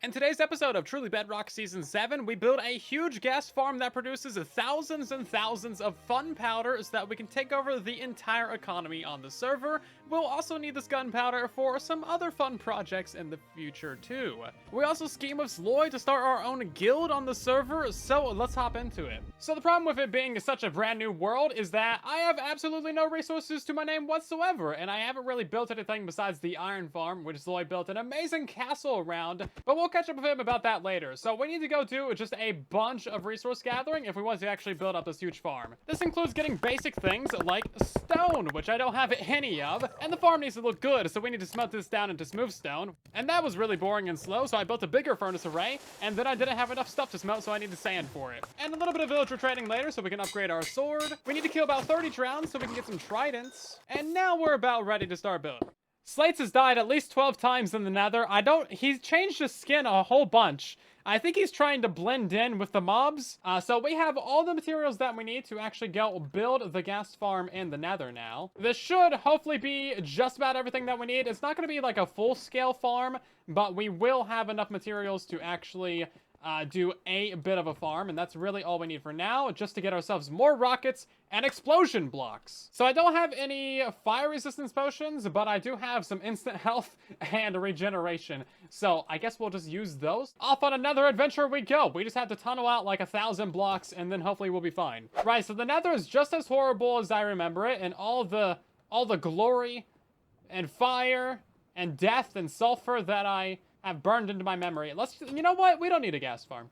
In today's episode of Truly Bedrock Season 7, we build a huge gas farm that produces thousands and thousands of fun powder so that we can take over the entire economy on the server. We'll also need this gunpowder for some other fun projects in the future too. We also scheme with Sloy to start our own guild on the server, so let's hop into it. So the problem with it being such a brand new world is that I have absolutely no resources to my name whatsoever, and I haven't really built anything besides the iron farm, which Sloy built an amazing castle around, but we'll catch up with him about that later. So we need to go do just a bunch of resource gathering if we want to actually build up this huge farm. This includes getting basic things like stone, which I don't have any of, and the farm needs to look good, so we need to smelt this down into smooth stone, and that was really boring and slow, so I built a bigger furnace array, and then I didn't have enough stuff to smelt, so I needed sand for it. And a little bit of villager trading later, so we can upgrade our sword. We need to kill about 30 drowns, so we can get some tridents, and now we're about ready to start building. Slates has died at least 12 times in the nether. He's changed his skin a whole bunch. I think he's trying to blend in with the mobs. So we have all the materials that we need to actually go build the ghast farm in the nether now. This should hopefully be just about everything that we need. It's not going to be like a full-scale farm, but we will have enough materials to actually do a bit of a farm, and that's really all we need for now, just to get ourselves more rockets and explosion blocks. So I don't have any fire resistance potions, but I do have some instant health and regeneration. So I guess we'll just use those. Off on another adventure we go. We just have to tunnel out like 1,000 blocks, and then hopefully we'll be fine. Right, so the nether is just as horrible as I remember it, and all the glory and fire and death and sulfur that I have burned into my memory. You know what? We don't need a gas farm.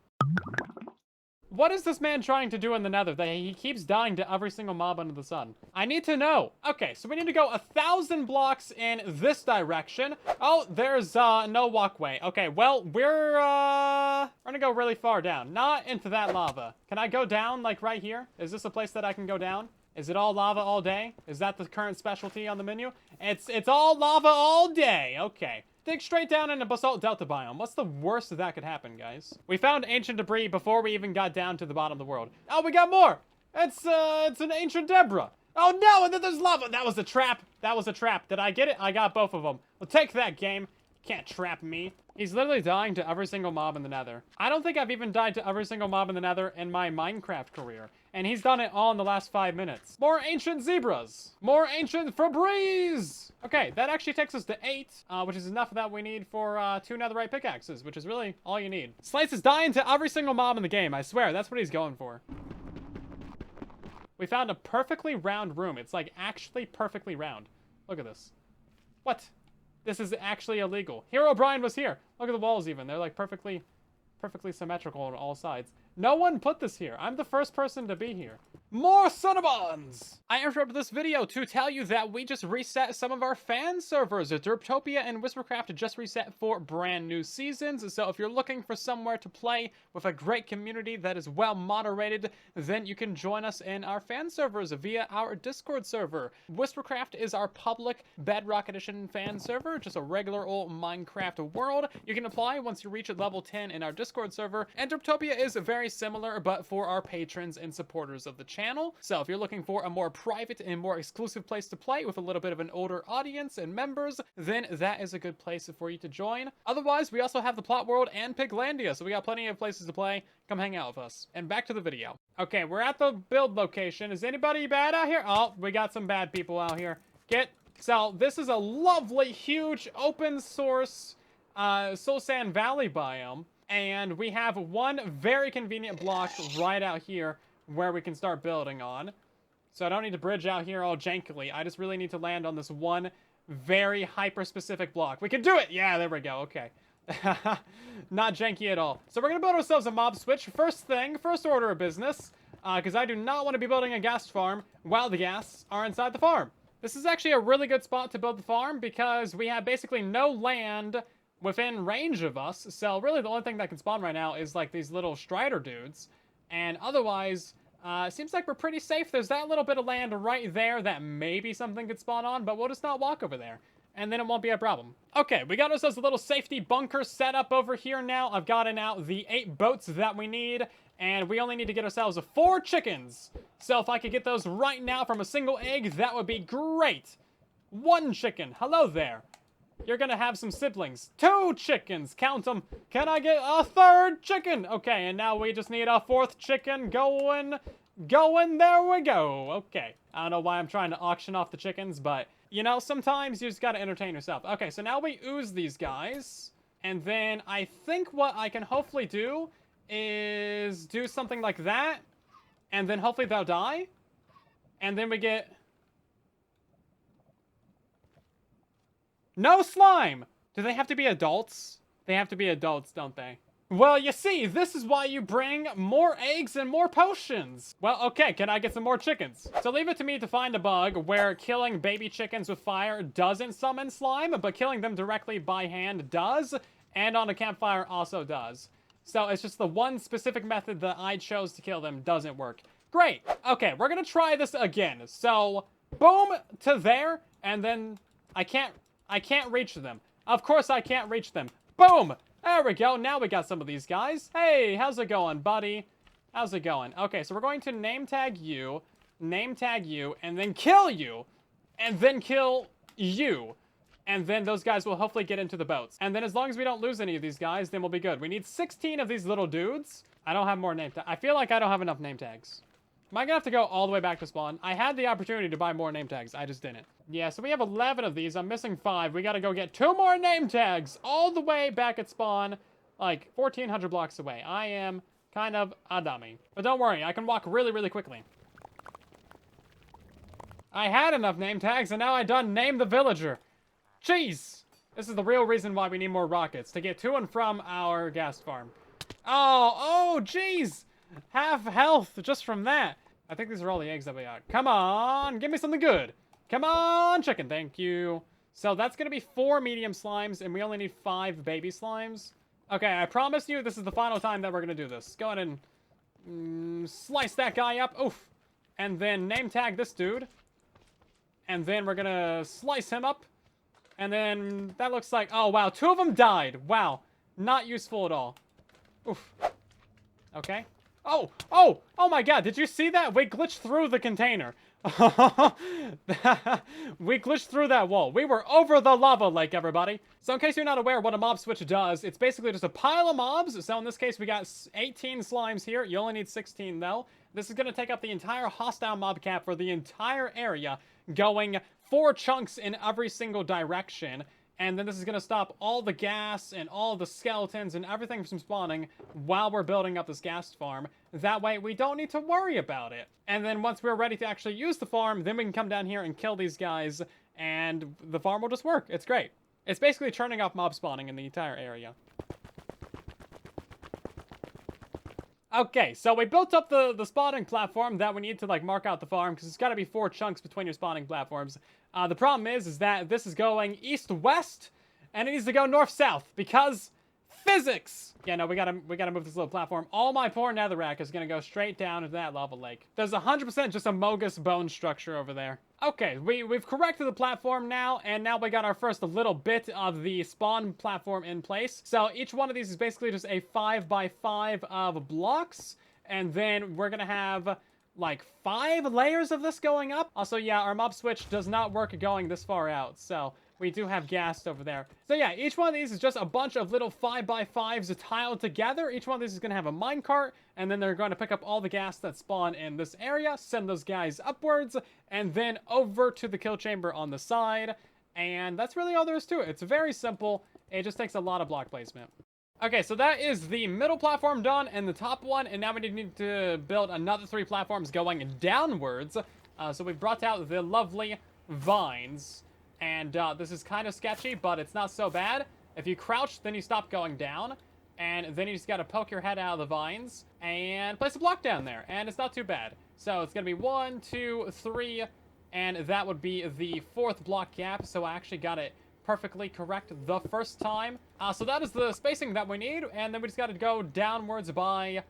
What is this man trying to do in the nether that he keeps dying to every single mob under the sun? I need to know. Okay, so we need to go 1,000 blocks in this direction. Oh, there's no walkway. Okay, well, we're gonna go really far down. Not into that lava. Can I go down, like, right here? Is this a place that I can go down? Is it all lava all day? Is that the current specialty on the menu? It's all lava all day. Okay. Dig straight down into basalt delta biome. What's the worst that could happen, guys? We found ancient debris before we even got down to the bottom of the world. Oh, we got more! It's an ancient Deborah. Oh no, and then there's lava! That was a trap! That was a trap. Did I get it? I got both of them. Well, take that, game. Can't trap me. He's literally dying to every single mob in the nether. I don't think I've even died to every single mob in the nether in my Minecraft career. And he's done it all in the last 5 minutes. More ancient zebras. More ancient Febreze. Okay, that actually takes us to 8, which is enough that we need for 2 netherite pickaxes, which is really all you need. Slice is dying to every single mob in the game. I swear, that's what he's going for. We found a perfectly round room. It's like actually perfectly round. Look at this. What? This is actually illegal. Hero Brian was here. Look at the walls even. They're like perfectly symmetrical on all sides. No one put this here. I'm the first person to be here. More Cinnabons! I interrupted this video to tell you that we just reset some of our fan servers. Derptopia and Whispercraft just reset for brand new seasons. So if you're looking for somewhere to play with a great community that is well moderated, then you can join us in our fan servers via our Discord server. Whispercraft is our public Bedrock Edition fan server, just a regular old Minecraft world. You can apply once you reach level 10 in our Discord server. And Derptopia is very similar, but for our patrons and supporters of the channel. So if you're looking for a more private and more exclusive place to play with a little bit of an older audience and members, then that is a good place for you to join. Otherwise, we also have the Plot World and Piglandia, so we got plenty of places to play. Come hang out with us. And back to the video. Okay, we're at the build location. Is anybody bad out here? Oh, we got some bad people out here. So this is a lovely, huge, open source Soul Sand Valley biome. And we have one very convenient block right out here where we can start building on. So I don't need to bridge out here all jankily. I just really need to land on this one very hyper-specific block. We can do it! Yeah, there we go. Okay. Not janky at all. So we're going to build ourselves a mob switch. First order of business. Because I do not want to be building a ghast farm while the ghasts are inside the farm. This is actually a really good spot to build the farm because we have basically no land within range of us. So really the only thing that can spawn right now is like these little strider dudes. And otherwise, it seems like we're pretty safe. There's that little bit of land right there that maybe something could spawn on, but we'll just not walk over there. And then it won't be a problem. Okay, we got ourselves a little safety bunker set up over here now. I've gotten out the 8 boats that we need, and we only need to get ourselves 4 chickens. So if I could get those right now from a single egg, that would be great. 1 chicken. Hello there. You're gonna have some siblings. 2 chickens, count them. Can I get a 3rd chicken? Okay, and now we just need a 4th chicken going, there we go. Okay, I don't know why I'm trying to auction off the chickens, but, you know, sometimes you just gotta entertain yourself. Okay, so now we ooze these guys, and then I think what I can hopefully do is do something like that, and then hopefully they'll die, and then we get... No slime! Do they have to be adults? They have to be adults, don't they? Well, you see, this is why you bring more eggs and more potions. Well, okay, can I get some more chickens? So leave it to me to find a bug where killing baby chickens with fire doesn't summon slime, but killing them directly by hand does, and on a campfire also does. So it's just the one specific method that I chose to kill them doesn't work. Great. Okay, we're gonna try this again. So, boom to there, and then I can't reach them. Of course I can't reach them. Boom! There we go. Now we got some of these guys. Hey, how's it going, buddy? How's it going? Okay, so we're going to name tag you, and then kill you, and then kill you. And then those guys will hopefully get into the boats. And then as long as we don't lose any of these guys, then we'll be good. We need 16 of these little dudes. I don't have more name tags. I feel like I don't have enough name tags. Am I gonna have to go all the way back to spawn? I had the opportunity to buy more name tags. I just didn't. Yeah, so we have 11 of these. I'm missing 5. We gotta go get 2 more name tags all the way back at spawn, like 1,400 blocks away. I am kind of a dummy. But don't worry, I can walk really, really quickly. I had enough name tags, and now I done name the villager. Jeez! This is the real reason why we need more rockets, to get to and from our ghast farm. Oh, jeez! Half health just from that. I think these are all the eggs that we got. Come on, give me something good. Come on, chicken, thank you. So that's gonna be 4 medium slimes, and we only need 5 baby slimes. Okay, I promise you this is the final time that we're gonna do this. Go ahead and slice that guy up. Oof. And then name tag this dude. And then we're gonna slice him up. And then that looks like, oh wow, 2 of them died. Wow, not useful at all. Oof. Okay. Oh my god, did you see that? We glitched through the container. We glitched through that wall. We were over the lava lake, everybody. So in case you're not aware what a mob switch does, it's basically just a pile of mobs. So in this case, we got 18 slimes here. You only need 16 though. This is going to take up the entire hostile mob cap for the entire area, going 4 chunks in every single direction. And then this is going to stop all the gas and all the skeletons and everything from spawning while we're building up this ghast farm. That way, we don't need to worry about it. And then once we're ready to actually use the farm, then we can come down here and kill these guys, and the farm will just work. It's great. It's basically turning off mob spawning in the entire area. Okay, so we built up the spawning platform that we need to, like, mark out the farm, because it's got to be 4 chunks between your spawning platforms. The problem is that this is going east-west, and it needs to go north-south, because physics! Yeah, no, we gotta move this little platform. All my poor netherrack is gonna go straight down into that lava lake. There's 100% just a Mogus bone structure over there. Okay, we've corrected the platform now, and now we got our first little bit of the spawn platform in place. So each one of these is basically just a 5x5 of blocks, and then we're gonna have like 5 layers of this going up. Also, yeah, our mob switch does not work going this far out, so we do have ghast over there. So yeah, each one of these is just a bunch of little 5x5s tiled together. Each one of these is going to have a minecart, and then they're going to pick up all the ghast that spawn in this area, send those guys upwards, and then over to the kill chamber on the side. And that's really all there is to it. It's very simple. It just takes a lot of block placement. Okay, so that is the middle platform done and the top one, and now we need to build another 3 platforms going downwards. So we've brought out the lovely vines, and this is kind of sketchy, but it's not so bad. If you crouch, then you stop going down, and then you just gotta poke your head out of the vines and place a block down there, and it's not too bad. So it's gonna be 1, 2, 3, and that would be the 4th block gap, so I actually got it perfectly correct the first time. So that is the spacing that we need, and then we just got to go downwards by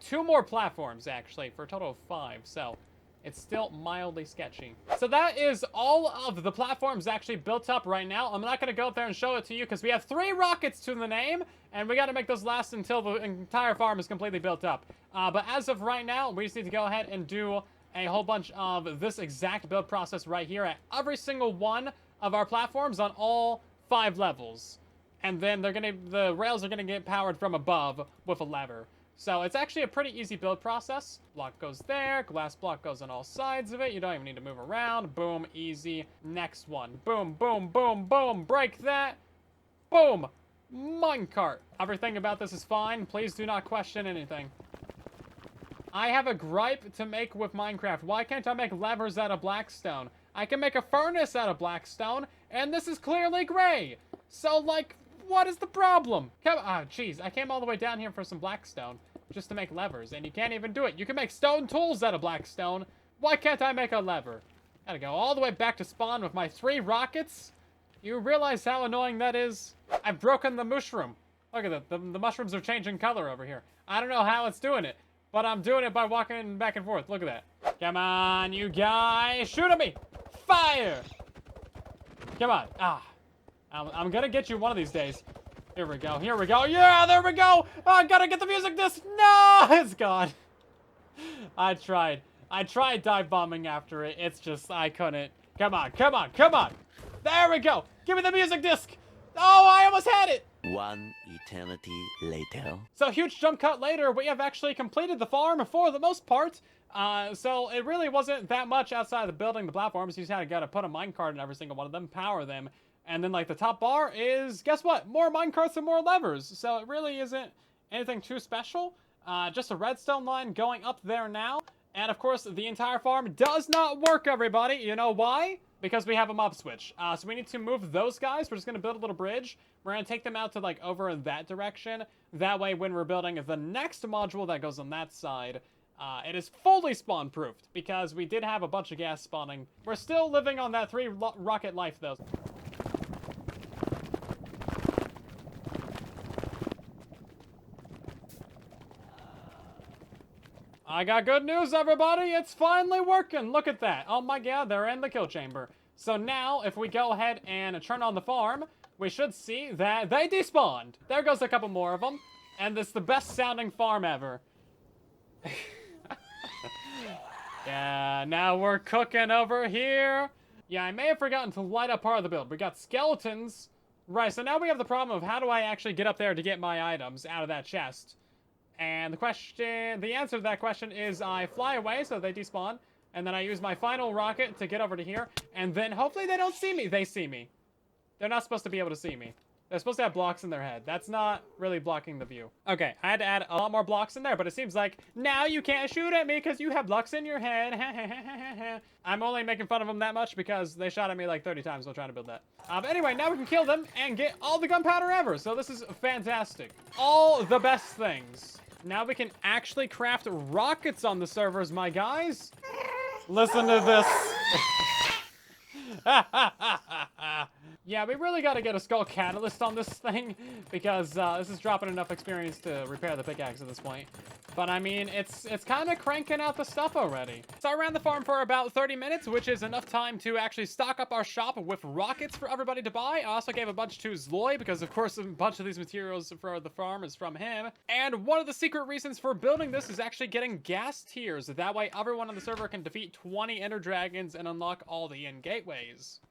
2 more platforms, actually, for a total of 5, so it's still mildly sketchy. So that is all of the platforms actually built up right now. I'm not going to go up there and show it to you because we have 3 rockets to the name, and we got to make those last until the entire farm is completely built up. But as of right now, we just need to go ahead and do a whole bunch of this exact build process right here at every single one of our platforms on all 5 levels. And then the rails are gonna get powered from above with a lever. So it's actually a pretty easy build process. Block goes there, glass block goes on all sides of it. You don't even need to move around. Boom, easy. Next one. Boom, boom, boom, boom. Break that. Boom. Minecart. Everything about this is fine. Please do not question anything. I have a gripe to make with Minecraft. Why can't I make levers out of blackstone? I can make a furnace out of blackstone, and this is clearly gray. So, like, what is the problem? Jeez, I came all the way down here for some blackstone just to make levers, and you can't even do it. You can make stone tools out of blackstone. Why can't I make a lever? Gotta go all the way back to spawn with my 3 rockets. You realize how annoying that is? I've broken the mushroom. Look at that. The mushrooms are changing color over here. I don't know how it's doing it, but I'm doing it by walking back and forth. Look at that. Come on, you guys. Shoot at me. Fire. Come on. I'm gonna get you one of these days. Here we go. Here we go. Yeah, there we go. Oh, I gotta get the music disc. No, it's gone. I tried dive bombing after it. It's just, I couldn't. Come on, come on, come on. There we go. Give me the music disc. Oh, I almost had it. One eternity later. So, huge jump cut later, we have actually completed the farm for the most part. So it really wasn't that much outside of building the platforms. You just gotta put a minecart in every single one of them, power them. And then, like, the top bar is, guess what? More minecarts and more levers. So it really isn't anything too special. Just a redstone line going up there now. And, of course, the entire farm does not work, everybody. You know why? Because we have a mob switch. So we need to move those guys. We're just going to build a little bridge. We're going to take them out to, like, over in that direction. That way, when we're building the next module that goes on that side, it is fully spawn-proofed. Because we did have a bunch of gas spawning. We're still living on that 3 rocket life, though. I got good news, everybody. It's finally working. Look at that. Oh my god, they're in the kill chamber. So now, if we go ahead and turn on the farm, we should see that they despawned. There goes a couple more of them. And it's the best sounding farm ever. Yeah, now we're cooking over here. Yeah, I may have forgotten to light up part of the build. We got skeletons. Right, so now we have the problem of how do I actually get up there to get my items out of that chest? And the answer to that question is I fly away so they despawn, and then I use my final rocket to get over to here, and then hopefully they don't see me. They see me. They're not supposed to be able to see me. They're supposed to have blocks in their head. That's not really blocking the view. Okay, I had to add a lot more blocks in there, but it seems like now you can't shoot at me because you have blocks in your head. I'm only making fun of them that much because they shot at me like 30 times while trying to build that. But anyway, now we can kill them and get all the gunpowder ever. So this is fantastic. All the best things. Now we can actually craft rockets on the servers, my guys. Listen to this. Yeah, we really got to get a skull catalyst on this thing because this is dropping enough experience to repair the pickaxe at this point. But I mean, it's kind of cranking out the stuff already. So I ran the farm for about 30 minutes, which is enough time to actually stock up our shop with rockets for everybody to buy. I also gave a bunch to Zloy because, of course, a bunch of these materials for the farm is from him. And one of the secret reasons for building this is actually getting ghast tiers. That way, everyone on the server can defeat 20 ender dragons and unlock all the end gateways.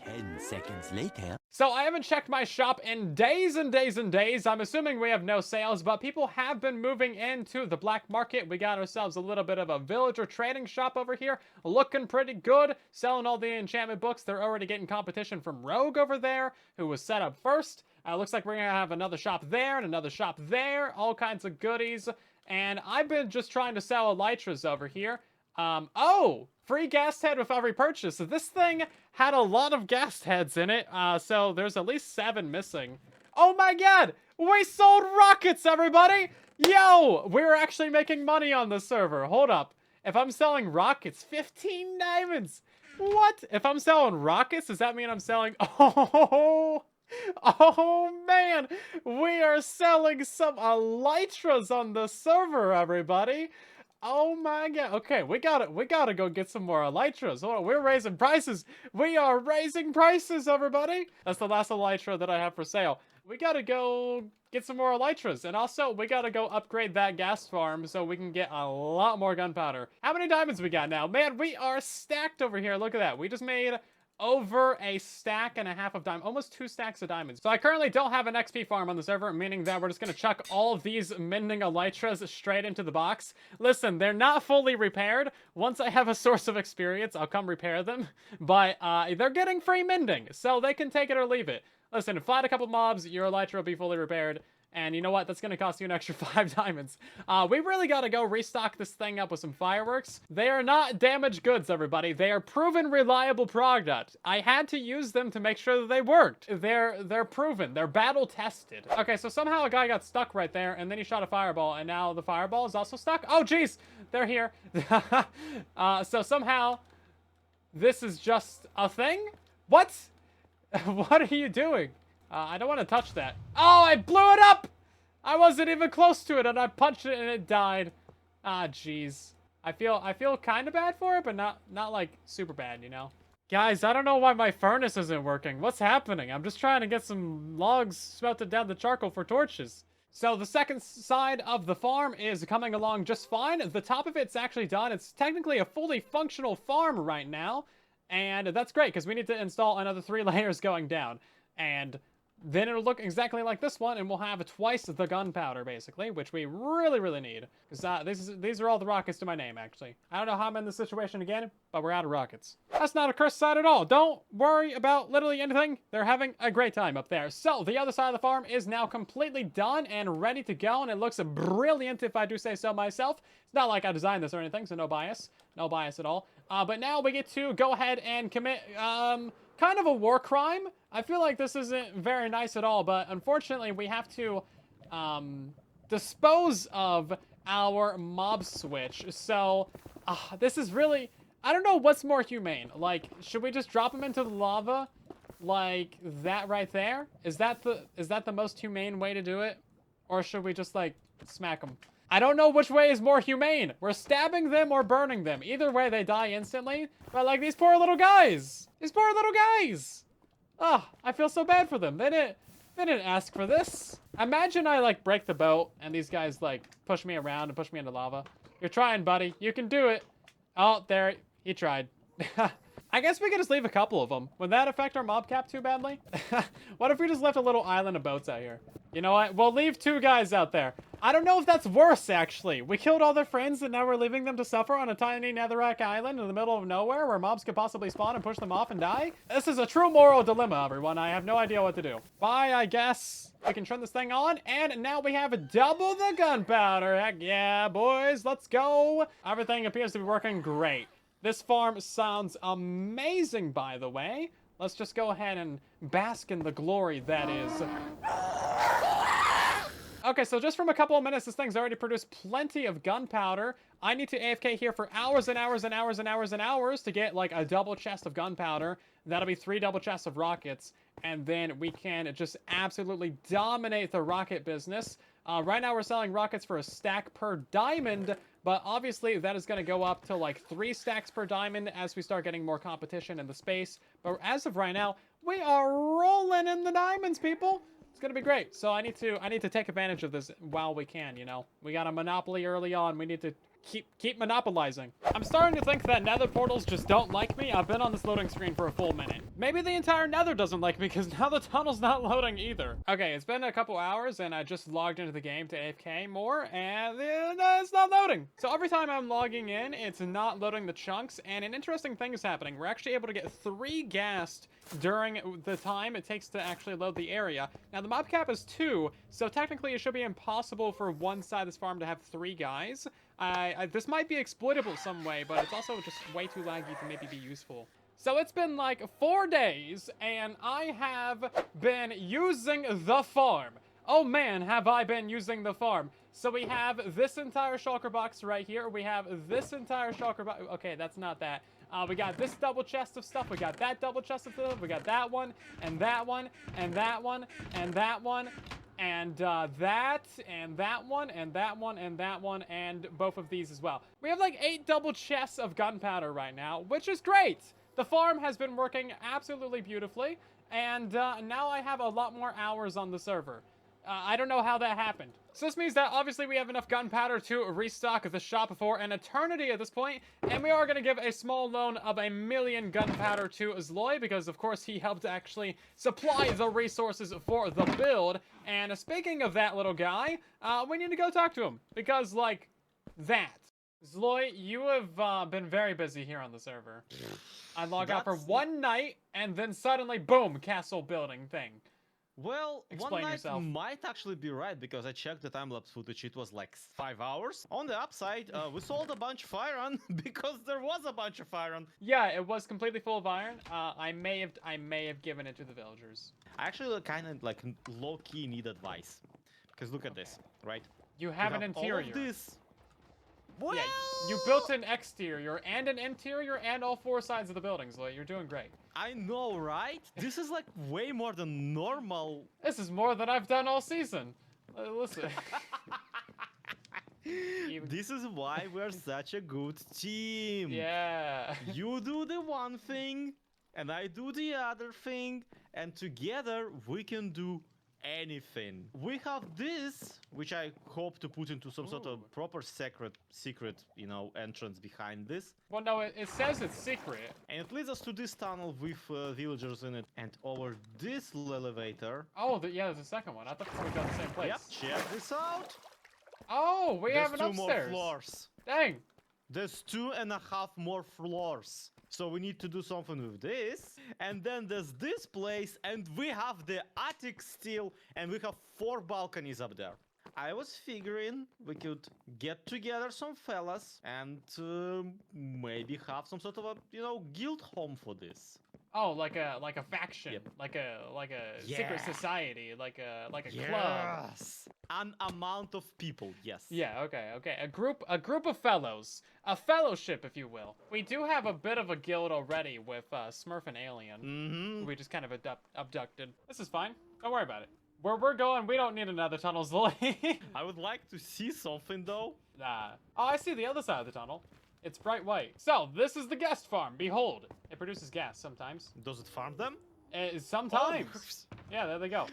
10 seconds later. So I haven't checked my shop in days and days and days. I'm assuming we have no sales, but people have been moving into the black market. We got ourselves a little bit of a villager trading shop over here. Looking pretty good. Selling all the enchantment books. They're already getting competition from Rogue over there, who was set up first. Looks like we're going to have another shop there and another shop there. All kinds of goodies. And I've been just trying to sell elytras over here. Oh! Free ghast head with every purchase. So this thing had a lot of ghast heads in it. So there's at least 7 missing. Oh my god! We sold rockets, everybody! Yo! We're actually making money on the server. Hold up. If I'm selling rockets, 15 diamonds! What? If I'm selling rockets, does that mean I'm selling... Oh man! We are selling some elytras on the server, everybody! Oh my god. Okay, we gotta go get some more elytras. Hold on, we're raising prices. We are raising prices, everybody. That's the last elytra that I have for sale. We gotta go get some more elytras. And also, we gotta go upgrade that gas farm so we can get a lot more gunpowder. How many diamonds we got now? Man, we are stacked over here. Look at that. We just made over a stack and a half of diamonds, almost 2 stacks of diamonds. So I currently don't have an XP farm on the server, meaning that we're just gonna chuck all of these mending elytras straight into the box. Listen, they're not fully repaired. Once I have a source of experience, I'll come repair them. But they're getting free mending, so they can take it or leave it. Listen, fight a couple mobs, your elytra will be fully repaired. And you know what? That's going to cost you an extra 5 diamonds. We really got to go restock this thing up with some fireworks. They are not damaged goods, everybody. They are proven reliable product. I had to use them to make sure that they worked. They're proven. They're battle tested. Okay, so somehow a guy got stuck right there, and then he shot a fireball, and now the fireball is also stuck. Oh, jeez! They're here. So somehow, this is just a thing? What? What are you doing? I don't want to touch that. Oh, I blew it up! I wasn't even close to it, and I punched it, and it died. Ah, jeez. I feel kind of bad for it, but not like super bad, you know? Guys, I don't know why my furnace isn't working. What's happening? I'm just trying to get some logs smelted down the charcoal for torches. So the second side of the farm is coming along just fine. The top of it's actually done. It's technically a fully functional farm right now. And that's great, because we need to install another 3 layers going down. And then it'll look exactly like this one, and we'll have twice the gunpowder, basically, which we really need. Because these are all the rockets to my name, actually. I don't know how I'm in this situation again, but we're out of rockets. That's not a cursed side at all. Don't worry about literally anything. They're having a great time up there. So, the other side of the farm is now completely done and ready to go, and it looks brilliant, if I do say so myself. It's not like I designed this or anything, so no bias. No bias at all. But now we get to go ahead and commit, kind of a war crime. I feel like this isn't very nice at all, but unfortunately we have to dispose of our mob switch. So this is really, I don't know what's more humane. Like, should we just drop them into the lava like that right there? Is that the most humane way to do it? Or should we just like smack them? I don't know which way is more humane. We're stabbing them or burning them. Either way, they die instantly. But like these poor little guys. These poor little guys. Oh, I feel so bad for them. They didn't ask for this. Imagine I like break the boat and these guys like push me around and push me into lava. You're trying, buddy. You can do it. Oh, there. He tried. I guess we could just leave a couple of them. Would that affect our mob cap too badly? What if we just left a little island of boats out here? You know what? We'll leave 2 guys out there. I don't know if that's worse, actually. We killed all their friends and now we're leaving them to suffer on a tiny netherrack island in the middle of nowhere where mobs could possibly spawn and push them off and die? This is a true moral dilemma, everyone. I have no idea what to do. Bye, I guess. We can turn this thing on, and now we have double the gunpowder. Heck yeah, boys. Let's go. Everything appears to be working great. This farm sounds amazing, by the way. Let's just go ahead and bask in the glory that is. Okay, so just from a couple of minutes, this thing's already produced plenty of gunpowder. I need to AFK here for hours and hours and hours and hours and hours to get like a double chest of gunpowder. That'll be 3 double chests of rockets. And then we can just absolutely dominate the rocket business. Right now we're selling rockets for a stack per diamond, but obviously that is going to go up to like 3 stacks per diamond as we start getting more competition in the space. But as of right now, we are rolling in the diamonds, people. It's going to be great. So I need to take advantage of this while we can, you know. We got a monopoly early on. We need to keep monopolizing. I'm starting to think that nether portals just don't like me. I've been on this loading screen for a full minute. Maybe the entire nether doesn't like me because now the tunnel's not loading either. Okay, it's been a couple hours and I just logged into the game to AFK more and it's not loading. So every time I'm logging in, it's not loading the chunks, and an interesting thing is happening. We're actually able to get 3 ghast during the time it takes to actually load the area. Now the mob cap is 2, so technically it should be impossible for one side of this farm to have 3 guys. This might be exploitable some way, but it's also just way too laggy to maybe be useful. So it's been like 4 days, and I have been using the farm. Oh man, have I been using the farm. So we have this entire shulker box right here. We have this entire shulker box. Okay, that's not that. We got this double chest of stuff. We got that double chest of stuff. We got that one, and that one, and that one, and that one. And that, and that one, and that one, and that one, and both of these as well. We have like 8 double chests of gunpowder right now, which is great. The farm has been working absolutely beautifully, and now I have a lot more hours on the server. I don't know how that happened. So this means that obviously we have enough gunpowder to restock the shop for an eternity at this point, and we are going to give a small loan of 1,000,000 gunpowder to Zloy, because of course he helped actually supply the resources for the build. And speaking of that little guy, we need to go talk to him, because like that. Zloy, you have been very busy here on the server. I log out for one night, and then suddenly, boom, castle building thing. Well, Explain one night yourself. might actually be right, because I checked the time-lapse footage, it was like 5 hours. On the upside, we sold a bunch of iron, because there was a bunch of iron. Yeah, it was completely full of iron. I may have given it to the villagers. I actually kind of like low-key need advice. Because look at this, right? You have an all interior. of this. Well, Yeah, you built an exterior and an interior and all 4 sides of the buildings. Like, you're doing great. I know, right? This is like way more than normal. This is more than I've done all season. Listen. This is why we're such a good team. Yeah. You do the one thing, and I do the other thing, and together we can do anything. We have this, which I hope to put into some sort of proper secret, you know, entrance behind this. Well, no, it says it's secret. And it leads us to this tunnel with villagers in it. And over this elevator. Oh, yeah, there's a second one. I thought this would go to the same place. Yep, check this out. Oh, we There's have an 2 upstairs. more floors. Dang. There's 2.5 more floors. So we need to do something with this. And then there's this place, and we have the attic still, and we have 4 balconies up there. I was figuring we could get together some fellas and maybe have some sort of a, you know, guild home for this. Oh, like a faction, Yep. like a Yeah. secret society, like a club. Yes. An amount of people, yes. Yeah, okay. A group of fellows. A fellowship, if you will. We do have a bit of a guild already with Smurf and Alien. Mm-hmm. We just kind of abducted. This is fine. Don't worry about it. Where we're going, we don't need another tunnel, Zoe. I would like to see something though. Nah. Oh, I see the other side of the tunnel. It's bright white. So, this is the guest farm. Behold. It produces gas sometimes. Does it farm them? Sometimes. Yeah, there they go.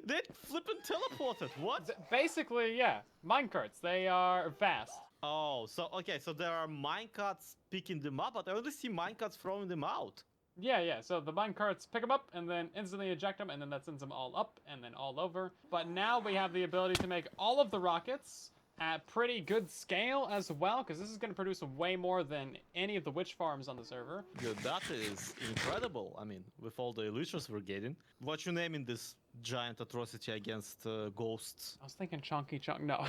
They flippin' teleported. What? Basically, yeah. Minecarts. They are fast. Oh, so okay, so there are minecarts picking them up, but I only see minecarts throwing them out. Yeah. So the minecarts pick them up and then instantly eject them, and then that sends them all up and then all over. But now we have the ability to make all of the rockets at pretty good scale as well, because this is going to produce way more than any of the witch farms on the server. Yeah, that is incredible. I mean, with all the illusions we're getting. What you naming this giant atrocity against ghosts? I was thinking Chunky Chunk. No.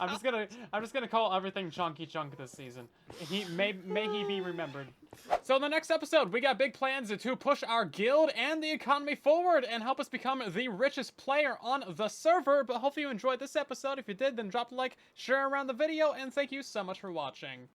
I'm just gonna call everything Chunky Chunk this season. May he be remembered. So in the next episode, we got big plans to push our guild and the economy forward and help us become the richest player on the server. But hopefully you enjoyed this episode. If you did, then drop a like, share around the video, and thank you so much for watching.